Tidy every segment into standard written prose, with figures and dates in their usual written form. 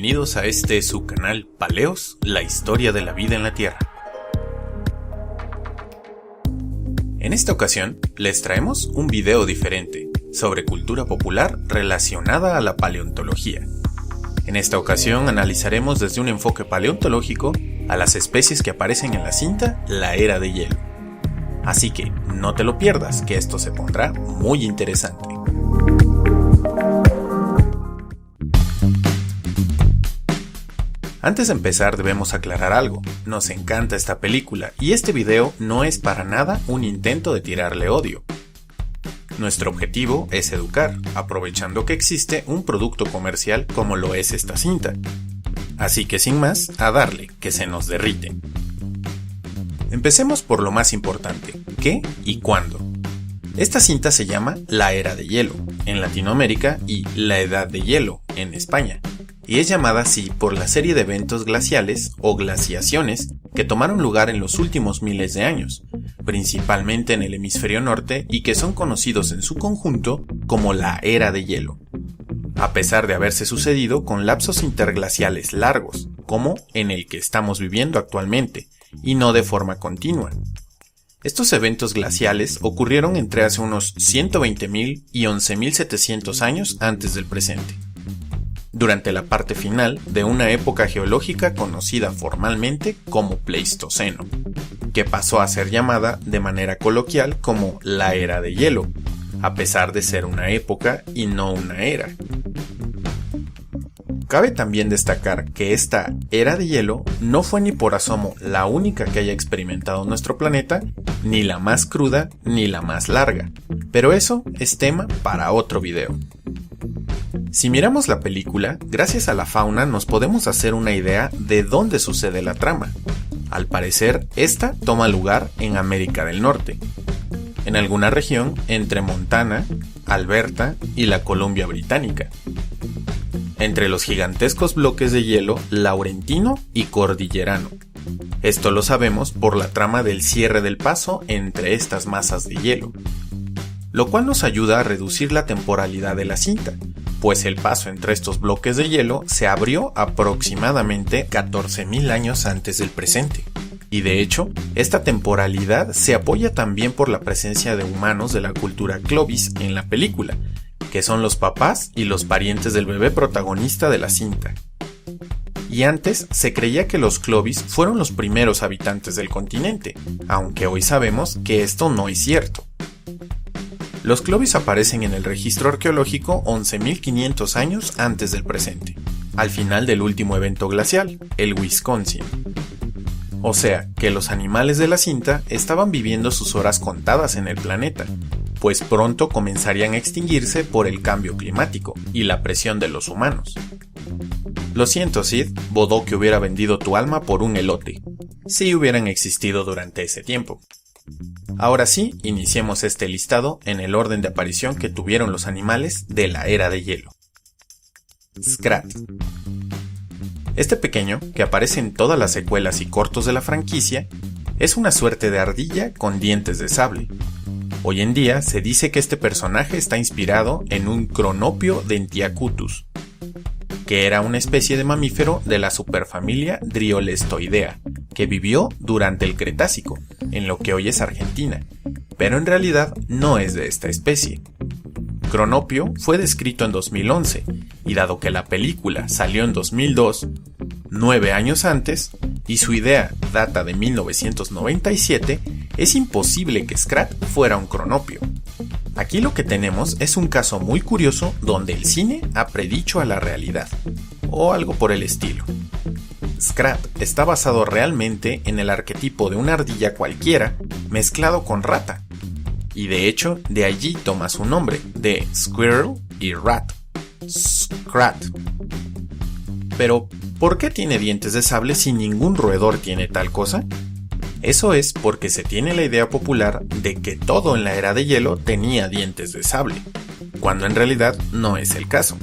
Bienvenidos a su canal Paleos, la historia de la vida en la Tierra. En esta ocasión les traemos un video diferente sobre cultura popular relacionada a la paleontología. En esta ocasión analizaremos desde un enfoque paleontológico a las especies que aparecen en la cinta La Era de Hielo. Así que no te lo pierdas, que esto se pondrá muy interesante. Antes de empezar debemos aclarar algo, nos encanta esta película y este video no es para nada un intento de tirarle odio. Nuestro objetivo es educar, aprovechando que existe un producto comercial como lo es esta cinta. Así que sin más, a darle, que se nos derrite. Empecemos por lo más importante, ¿qué y cuándo? Esta cinta se llama La Era de Hielo, en Latinoamérica, y La Edad de Hielo, en España. Y es llamada así por la serie de eventos glaciales o glaciaciones que tomaron lugar en los últimos miles de años, principalmente en el hemisferio norte y que son conocidos en su conjunto como la Era de Hielo, a pesar de haberse sucedido con lapsos interglaciales largos, como en el que estamos viviendo actualmente, y no de forma continua. Estos eventos glaciales ocurrieron entre hace unos 120.000 y 11.700 años antes del presente, durante la parte final de una época geológica conocida formalmente como Pleistoceno, que pasó a ser llamada de manera coloquial como la Era de Hielo, a pesar de ser una época y no una era. Cabe también destacar que esta Era de Hielo no fue ni por asomo la única que haya experimentado nuestro planeta, ni la más cruda ni la más larga, pero eso es tema para otro video. Si miramos la película, gracias a la fauna nos podemos hacer una idea de dónde sucede la trama. Al parecer, esta toma lugar en América del Norte, en alguna región entre Montana, Alberta y la Columbia Británica, entre los gigantescos bloques de hielo laurentino y cordillerano. Esto lo sabemos por la trama del cierre del paso entre estas masas de hielo, lo cual nos ayuda a reducir la temporalidad de la cinta, pues el paso entre estos bloques de hielo se abrió aproximadamente 14.000 años antes del presente. Y de hecho, esta temporalidad se apoya también por la presencia de humanos de la cultura Clovis en la película, que son los papás y los parientes del bebé protagonista de la cinta. Y antes se creía que los Clovis fueron los primeros habitantes del continente, aunque hoy sabemos que esto no es cierto. Los Clovis aparecen en el registro arqueológico 11.500 años antes del presente, al final del último evento glacial, el Wisconsin. O sea, que los animales de la cinta estaban viviendo sus horas contadas en el planeta, pues pronto comenzarían a extinguirse por el cambio climático y la presión de los humanos. Lo siento, Sid, Bodo que hubiera vendido tu alma por un elote, si hubieran existido durante ese tiempo. Ahora sí, iniciemos este listado en el orden de aparición que tuvieron los animales de la Era de Hielo. Scrat. Este pequeño, que aparece en todas las secuelas y cortos de la franquicia, es una suerte de ardilla con dientes de sable. Hoy en día se dice que este personaje está inspirado en un Cronopio dentiacutus, que era una especie de mamífero de la superfamilia Driolestoidea, que vivió durante el Cretácico, en lo que hoy es Argentina, pero en realidad no es de esta especie. Cronopio fue descrito en 2011, y dado que la película salió en 2002, 9 años antes, y su idea data de 1997, es imposible que Scrat fuera un cronopio. Aquí lo que tenemos es un caso muy curioso donde el cine ha predicho a la realidad, o algo por el estilo. Scrat está basado realmente en el arquetipo de una ardilla cualquiera mezclado con rata, y de hecho de allí toma su nombre, de squirrel y rat, Scrat. Pero, ¿por qué tiene dientes de sable si ningún roedor tiene tal cosa? Eso es porque se tiene la idea popular de que todo en la Era de Hielo tenía dientes de sable, cuando en realidad no es el caso.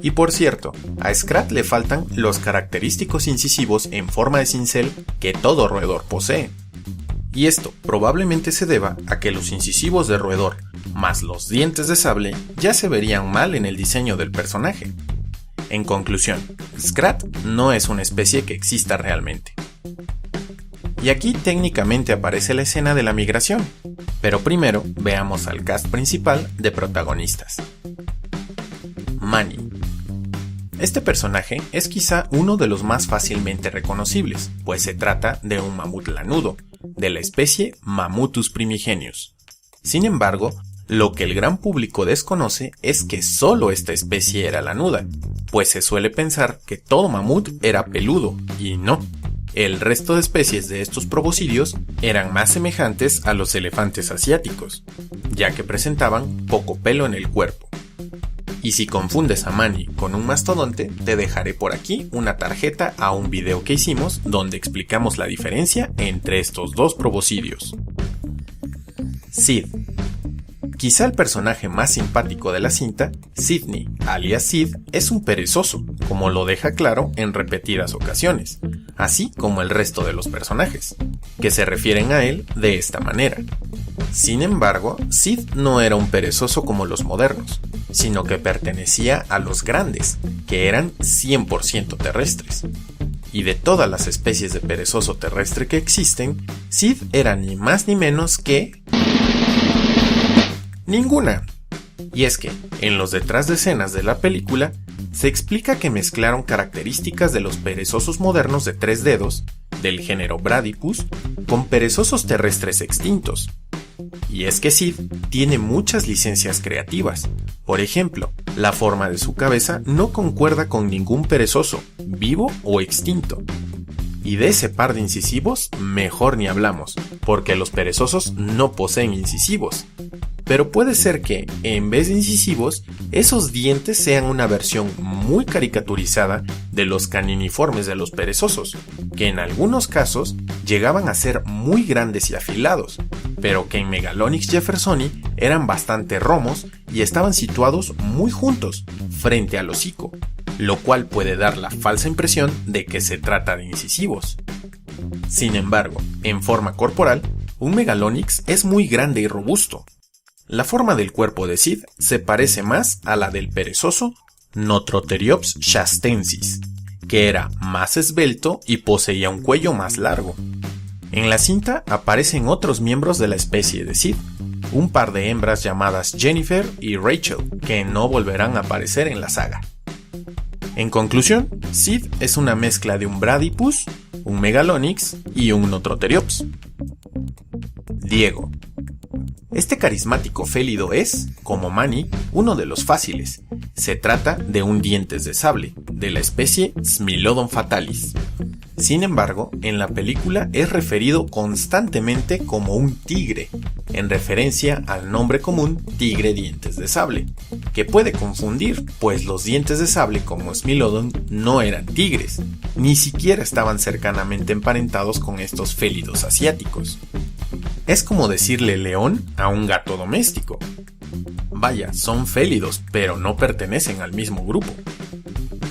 Y por cierto, a Scrat le faltan los característicos incisivos en forma de cincel que todo roedor posee. Y esto probablemente se deba a que los incisivos de roedor más los dientes de sable ya se verían mal en el diseño del personaje. En conclusión, Scrat no es una especie que exista realmente. Y aquí técnicamente aparece la escena de la migración, pero primero veamos al cast principal de protagonistas. Manny. Este personaje es quizá uno de los más fácilmente reconocibles, pues se trata de un mamut lanudo, de la especie Mammutus primigenius. Sin embargo, lo que el gran público desconoce es que solo esta especie era lanuda, pues se suele pensar que todo mamut era peludo, y no. El resto de especies de estos proboscidios eran más semejantes a los elefantes asiáticos, ya que presentaban poco pelo en el cuerpo. Y si confundes a Manny con un mastodonte, te dejaré por aquí una tarjeta a un video que hicimos donde explicamos la diferencia entre estos dos proboscidios. Sid. Quizá el personaje más simpático de la cinta, Sidney, alias Sid, es un perezoso, como lo deja claro en repetidas ocasiones, así como el resto de los personajes, que se refieren a él de esta manera. Sin embargo, Sid no era un perezoso como los modernos, sino que pertenecía a los grandes, que eran 100% terrestres. Y de todas las especies de perezoso terrestre que existen, Sid era ni más ni menos que... ninguna. Y es que, en los detrás de escenas de la película, se explica que mezclaron características de los perezosos modernos de 3 dedos, del género Bradypus, con perezosos terrestres extintos. Y es que Sid tiene muchas licencias creativas. Por ejemplo, la forma de su cabeza no concuerda con ningún perezoso, vivo o extinto. Y de ese par de incisivos, mejor ni hablamos, porque los perezosos no poseen incisivos. Pero puede ser que, en vez de incisivos, esos dientes sean una versión muy caricaturizada de los caniniformes de los perezosos, que en algunos casos llegaban a ser muy grandes y afilados, pero que en Megalonyx jeffersoni eran bastante romos y estaban situados muy juntos, frente al hocico, lo cual puede dar la falsa impresión de que se trata de incisivos. Sin embargo, en forma corporal, un Megalonyx es muy grande y robusto. La forma del cuerpo de Sid se parece más a la del perezoso Notroteriops shastensis, que era más esbelto y poseía un cuello más largo. En la cinta aparecen otros miembros de la especie de Sid, un par de hembras llamadas Jennifer y Rachel, que no volverán a aparecer en la saga. En conclusión, Sid es una mezcla de un Bradypus, un Megalonyx y un Notroteriops. Diego. Este carismático félido es, como Manny, uno de los fáciles. Se trata de un dientes de sable, de la especie Smilodon fatalis. Sin embargo, en la película es referido constantemente como un tigre, en referencia al nombre común tigre dientes de sable, que puede confundir, pues los dientes de sable como Smilodon no eran tigres, ni siquiera estaban cercanamente emparentados con estos félidos asiáticos. Es como decirle león a un gato doméstico. Vaya, son félidos, pero no pertenecen al mismo grupo.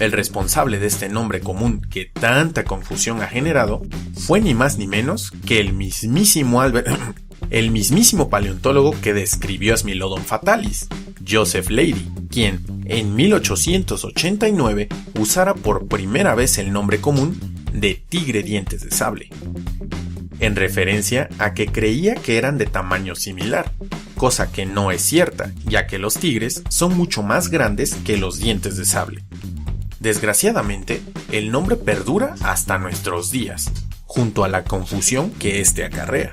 El responsable de este nombre común que tanta confusión ha generado fue ni más ni menos que el mismísimo paleontólogo que describió a Smilodon fatalis, Joseph Leidy, quien en 1889 usara por primera vez el nombre común de tigre dientes de sable, en referencia a que creía que eran de tamaño similar, cosa que no es cierta, ya que los tigres son mucho más grandes que los dientes de sable. Desgraciadamente, el nombre perdura hasta nuestros días, junto a la confusión que este acarrea.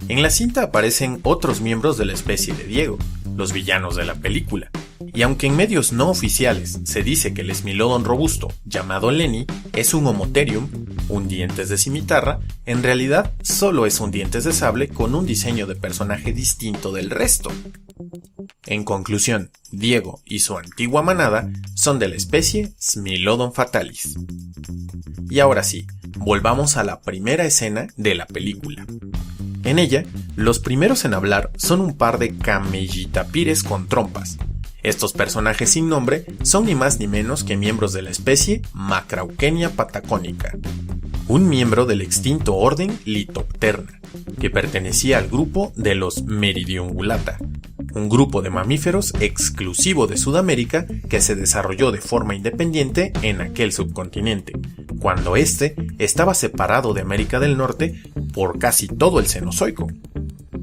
En la cinta aparecen otros miembros de la especie de Diego, los villanos de la película, y aunque en medios no oficiales se dice que el Smilodon robusto, llamado Lenny, es un Homotherium, un dientes de cimitarra, en realidad solo es un dientes de sable con un diseño de personaje distinto del resto. En conclusión, Diego y su antigua manada son de la especie Smilodon fatalis. Y ahora sí, volvamos a la primera escena de la película. En ella, los primeros en hablar son un par de camellitapires con trompas. Estos personajes sin nombre son ni más ni menos que miembros de la especie Macrauchenia patagónica, un miembro del extinto orden Litopterna, que pertenecía al grupo de los Meridiungulata, un grupo de mamíferos exclusivo de Sudamérica que se desarrolló de forma independiente en aquel subcontinente, cuando éste estaba separado de América del Norte por casi todo el Cenozoico.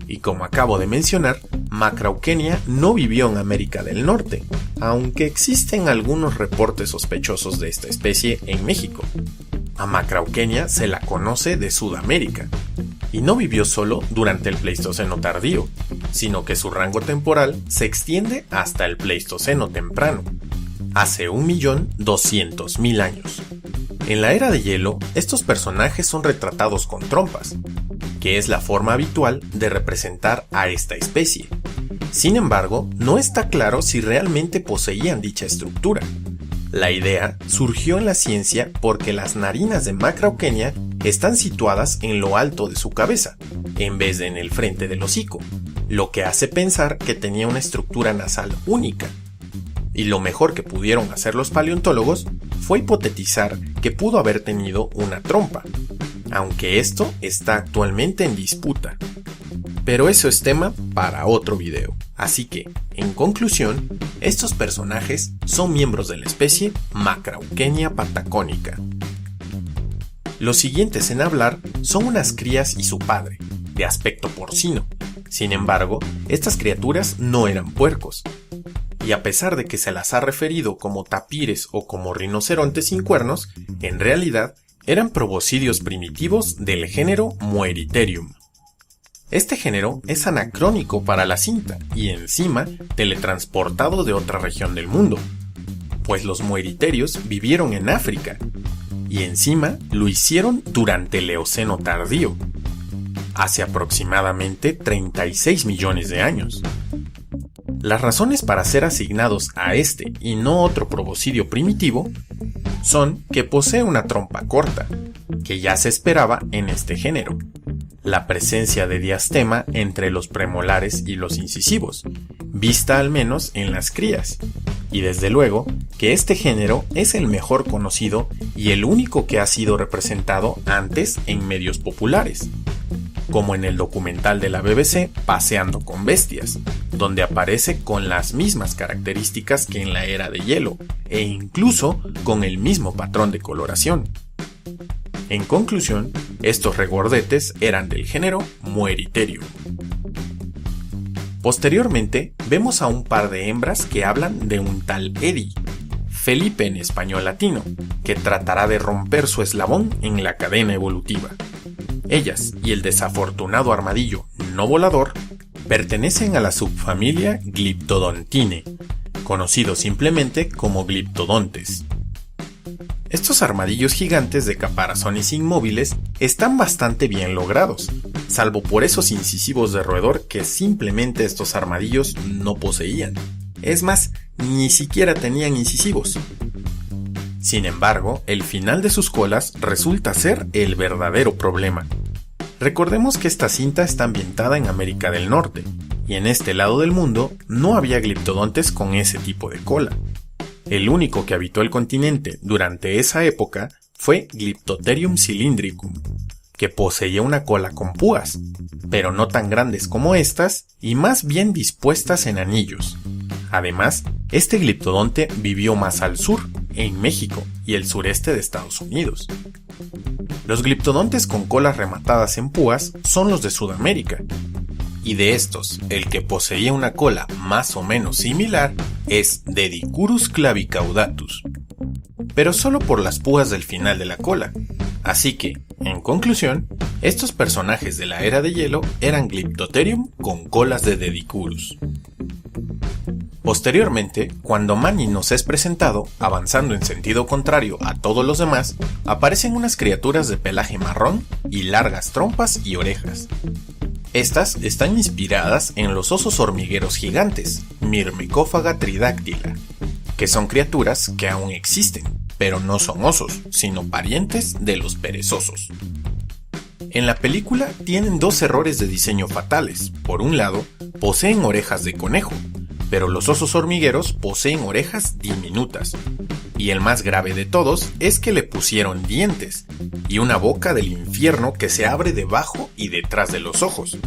Y como acabo de mencionar, Macrauchenia no vivió en América del Norte, aunque existen algunos reportes sospechosos de esta especie en México. A Macrauchenia se la conoce de Sudamérica, y no vivió solo durante el Pleistoceno tardío, sino que su rango temporal se extiende hasta el Pleistoceno temprano, hace 1.200.000 años. En la era de hielo, estos personajes son retratados con trompas, que es la forma habitual de representar a esta especie. Sin embargo, no está claro si realmente poseían dicha estructura. La idea surgió en la ciencia porque las narinas de Macrauchenia están situadas en lo alto de su cabeza, en vez de en el frente del hocico, lo que hace pensar que tenía una estructura nasal única. Y lo mejor que pudieron hacer los paleontólogos fue hipotetizar que pudo haber tenido una trompa, aunque esto está actualmente en disputa. Pero eso es tema para otro video. Así que, en conclusión, estos personajes son miembros de la especie Macrauchenia patagónica. Los siguientes en hablar son unas crías y su padre, de aspecto porcino. Sin embargo, estas criaturas no eran puercos. Y a pesar de que se las ha referido como tapires o como rinocerontes sin cuernos, en realidad eran proboscidios primitivos del género Mueriterium. Este género es anacrónico para la cinta y encima teletransportado de otra región del mundo, pues los mueriterios vivieron en África y encima lo hicieron durante el Eoceno tardío, hace aproximadamente 36 millones de años. Las razones para ser asignados a este y no otro proboscidio primitivo son que posee una trompa corta, que ya se esperaba en este género, la presencia de diastema entre los premolares y los incisivos, vista al menos en las crías, y desde luego que este género es el mejor conocido y el único que ha sido representado antes en medios populares, como en el documental de la BBC Paseando con Bestias, donde aparece con las mismas características que en la era de hielo, e incluso con el mismo patrón de coloración. En conclusión, estos regordetes eran del género Mueriterium. Posteriormente, vemos a un par de hembras que hablan de un tal Eddie, Felipe en español latino, que tratará de romper su eslabón en la cadena evolutiva. Ellas y el desafortunado armadillo no volador pertenecen a la subfamilia Glyptodontinae, conocido simplemente como gliptodontes. Estos armadillos gigantes de caparazones inmóviles están bastante bien logrados, salvo por esos incisivos de roedor que simplemente estos armadillos no poseían. Es más, ni siquiera tenían incisivos. Sin embargo, el final de sus colas resulta ser el verdadero problema. Recordemos que esta cinta está ambientada en América del Norte, y en este lado del mundo no había gliptodontes con ese tipo de cola. El único que habitó el continente durante esa época fue Glyptotherium cylindricum, que poseía una cola con púas, pero no tan grandes como estas y más bien dispuestas en anillos. Además, este gliptodonte vivió más al sur, en México y el sureste de Estados Unidos. Los gliptodontes con colas rematadas en púas son los de Sudamérica, y de estos, el que poseía una cola más o menos similar es Dedicurus clavicaudatus, pero solo por las púas del final de la cola. Así que, en conclusión, estos personajes de la era de hielo eran Glyptotherium con colas de Dedicurus. Posteriormente, cuando Manny nos es presentado, avanzando en sentido contrario a todos los demás, aparecen unas criaturas de pelaje marrón y largas trompas y orejas. Estas están inspiradas en los osos hormigueros gigantes, Myrmecophaga tridáctila, que son criaturas que aún existen, pero no son osos, sino parientes de los perezosos. En la película tienen dos errores de diseño fatales. Por un lado, poseen orejas de conejo, pero los osos hormigueros poseen orejas diminutas. Y el más grave de todos es que le pusieron dientes y una boca del infierno que se abre debajo y detrás de los ojos.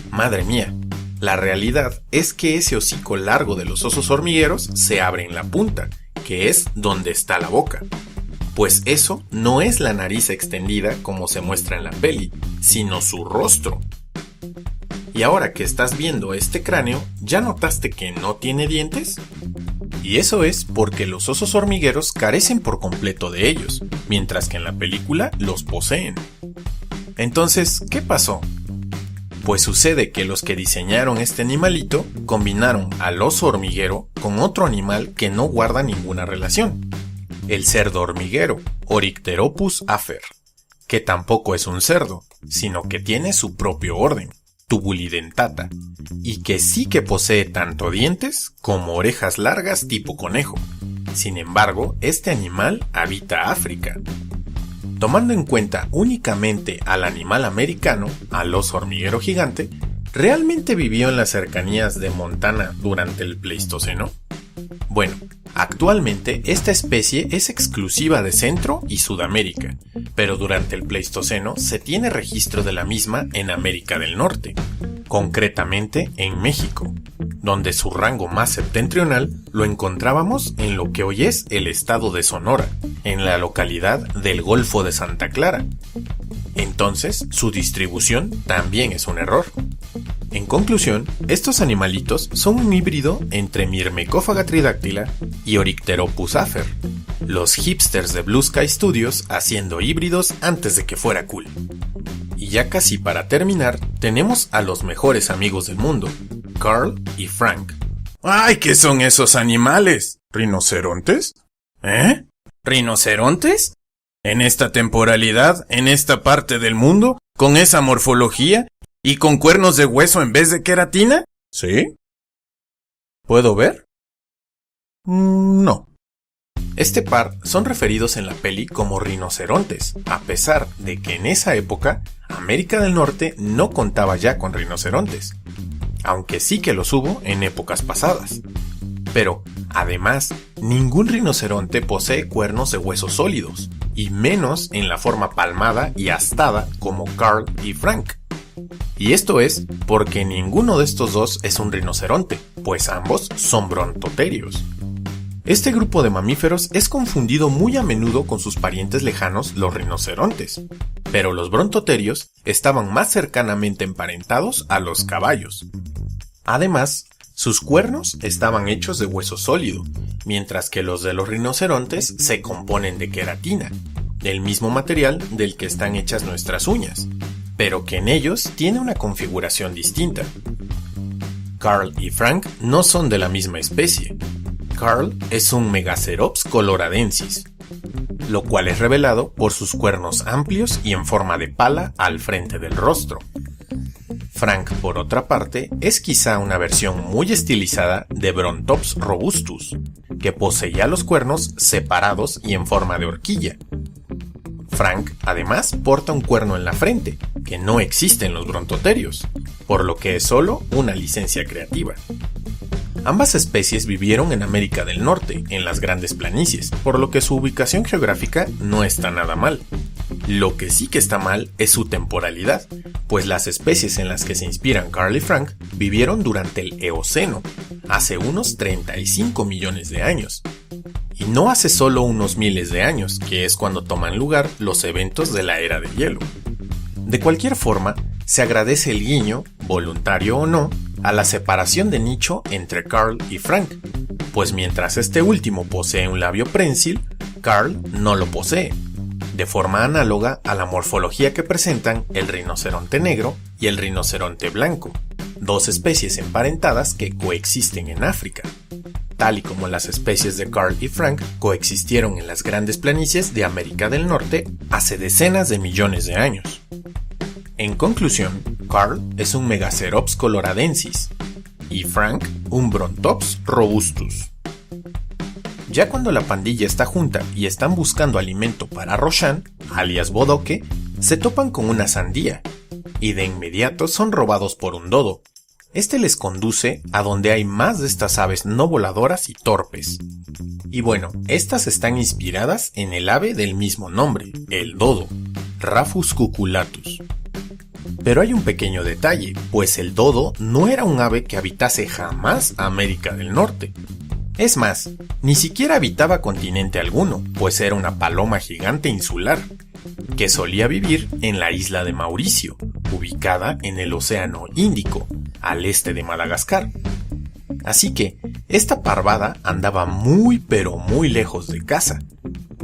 Madre mía, La realidad es que ese hocico largo de los osos hormigueros se abre en la punta, que es donde está la boca. Pues eso no es la nariz extendida como se muestra en la peli, sino su rostro. Y ahora que estás viendo este cráneo, ¿ya notaste que no tiene dientes? Y eso es porque los osos hormigueros carecen por completo de ellos, mientras que en la película los poseen. Entonces, ¿qué pasó? Pues sucede que los que diseñaron este animalito combinaron al oso hormiguero con otro animal que no guarda ninguna relación, el cerdo hormiguero, Orycteropus afer, que tampoco es un cerdo, sino que tiene su propio orden, Tubulidentata, y que sí que posee tanto dientes como orejas largas tipo conejo. Sin embargo, este animal habita África. Tomando en cuenta únicamente al animal americano, al oso hormiguero gigante, ¿realmente vivió en las cercanías de Montana durante el Pleistoceno? Bueno, actualmente esta especie es exclusiva de Centro y Sudamérica, pero durante el Pleistoceno se tiene registro de la misma en América del Norte, concretamente en México, donde su rango más septentrional lo encontrábamos en lo que hoy es el estado de Sonora, en la localidad del Golfo de Santa Clara. Entonces, su distribución también es un error. En conclusión, estos animalitos son un híbrido entre Myrmecophaga tridáctila y Orycteropus afer, los hipsters de Blue Sky Studios haciendo híbridos antes de que fuera cool. Y ya casi para terminar, tenemos a los mejores amigos del mundo, Carl y Frank. ¡Ay, qué son esos animales! ¿Rinocerontes? ¿Eh? ¿Rinocerontes? ¿En esta temporalidad, en esta parte del mundo, con esa morfología y con cuernos de hueso en vez de queratina? ¿Sí? ¿Puedo ver? No. Este par son referidos en la peli como rinocerontes, a pesar de que en esa época América del Norte no contaba ya con rinocerontes, aunque sí que los hubo en épocas pasadas. Pero, además, ningún rinoceronte posee cuernos de hueso sólidos, y menos en la forma palmada y astada como Carl y Frank. Y esto es porque ninguno de estos dos es un rinoceronte, pues ambos son brontoterios. Este grupo de mamíferos es confundido muy a menudo con sus parientes lejanos, los rinocerontes, pero los brontoterios estaban más cercanamente emparentados a los caballos. Además, sus cuernos estaban hechos de hueso sólido, mientras que los de los rinocerontes se componen de queratina, el mismo material del que están hechas nuestras uñas, pero que en ellos tiene una configuración distinta. Carl y Frank no son de la misma especie. Carl es un Megacerops coloradensis, lo cual es revelado por sus cuernos amplios y en forma de pala al frente del rostro. Frank, por otra parte, es quizá una versión muy estilizada de Brontops robustus, que poseía los cuernos separados y en forma de horquilla. Frank, además, porta un cuerno en la frente, que no existe en los brontoterios, por lo que es solo una licencia creativa. Ambas especies vivieron en América del Norte, en las grandes planicies, por lo que su ubicación geográfica no está nada mal. Lo que sí que está mal es su temporalidad, pues las especies en las que se inspiran Carl y Frank vivieron durante el Eoceno, hace unos 35 millones de años. Y no hace solo unos miles de años, que es cuando toman lugar los eventos de la era de hielo. De cualquier forma, se agradece el guiño, voluntario o no, a la separación de nicho entre Carl y Frank, pues mientras este último posee un labio prensil, Carl no lo posee, de forma análoga a la morfología que presentan el rinoceronte negro y el rinoceronte blanco, dos especies emparentadas que coexisten en África, tal y como las especies de Carl y Frank coexistieron en las grandes planicies de América del Norte hace decenas de millones de años. En conclusión, Carl es un Megacerops coloradensis y Frank un Brontops robustus. Ya cuando la pandilla está junta y están buscando alimento para Roshan, alias Bodoque, se topan con una sandía y de inmediato son robados por un dodo. Este les conduce a donde hay más de estas aves no voladoras y torpes. Y bueno, estas están inspiradas en el ave del mismo nombre, el dodo, Raphus cuculatus. Pero hay un pequeño detalle, pues el dodo no era un ave que habitase jamás América del Norte. Es más, ni siquiera habitaba continente alguno, pues era una paloma gigante insular, que solía vivir en la isla de Mauricio, ubicada en el Océano Índico, al este de Madagascar. Así que, esta parvada andaba muy pero muy lejos de casa.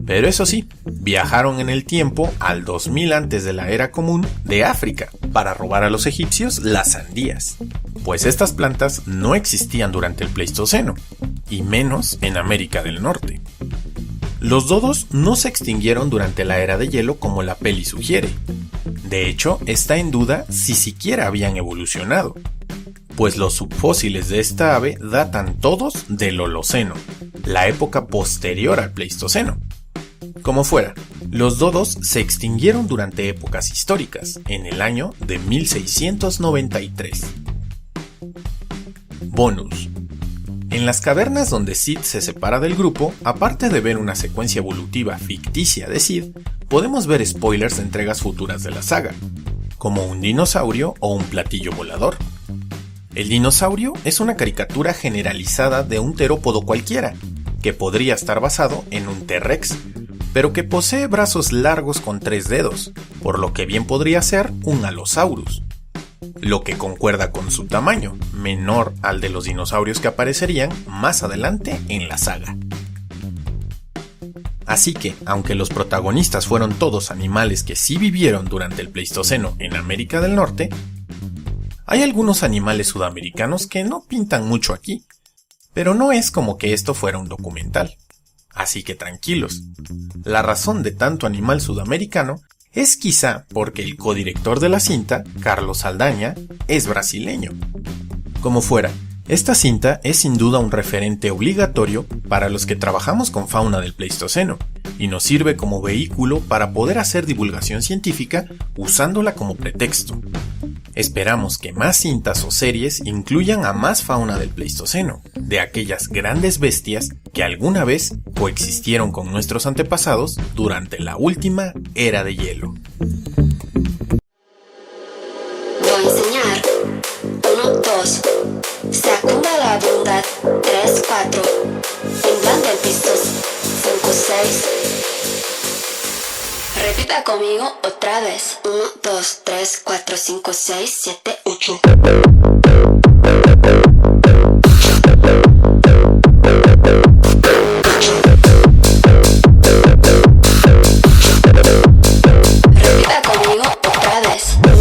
Pero eso sí, viajaron en el tiempo al 2000 antes de la era común de África para robar a los egipcios las sandías, pues estas plantas no existían durante el Pleistoceno, y menos en América del Norte. Los dodos no se extinguieron durante la era de hielo como la peli sugiere. De hecho, está en duda si siquiera habían evolucionado, pues los subfósiles de esta ave datan todos del Holoceno, la época posterior al Pleistoceno. Como fuera, los dodos se extinguieron durante épocas históricas, en el año de 1693. Bonus. En las cavernas donde Sid se separa del grupo, aparte de ver una secuencia evolutiva ficticia de Sid, podemos ver spoilers de entregas futuras de la saga, como un dinosaurio o un platillo volador. El dinosaurio es una caricatura generalizada de un terópodo cualquiera, que podría estar basado en un T-Rex, pero que posee brazos largos con 3 dedos, por lo que bien podría ser un Allosaurus, lo que concuerda con su tamaño, menor al de los dinosaurios que aparecerían más adelante en la saga. Así que, aunque los protagonistas fueron todos animales que sí vivieron durante el Pleistoceno en América del Norte, hay algunos animales sudamericanos que no pintan mucho aquí, pero no es como que esto fuera un documental. Así que tranquilos, la razón de tanto animal sudamericano es quizá porque el codirector de la cinta, Carlos Saldaña, es brasileño. Como fuera, esta cinta es sin duda un referente obligatorio para los que trabajamos con fauna del Pleistoceno, y nos sirve como vehículo para poder hacer divulgación científica usándola como pretexto. Esperamos que más cintas o series incluyan a más fauna del Pleistoceno, de aquellas grandes bestias que alguna vez coexistieron con nuestros antepasados durante la última era de hielo. Voy a enseñar. 1, 2. Sacunda la bondad. 3, 4. Implante el piso. 5, 6. Repita conmigo otra vez. 1, 2, 3, 4, 5, 6, 7, 8. Repita conmigo otra vez. 1,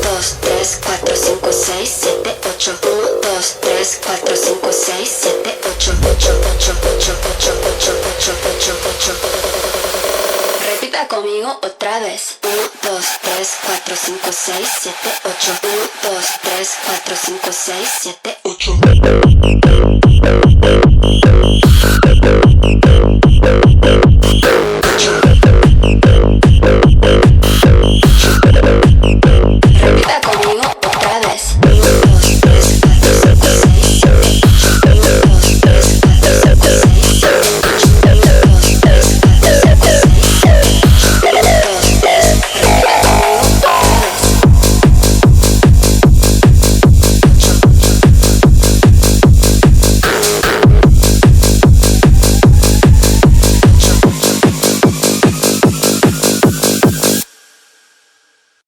2, 3, 4, 5, 6, 7, 8. 1, 2, 3, 4, 5, 6, 7, 8. 1, 2, 3, 4, 5, 6, 7, conmigo otra vez. 1, 2, 3, 4, 5, 6, 7, 8. 1, 2, 3, 4, 5, 6, 7, 8.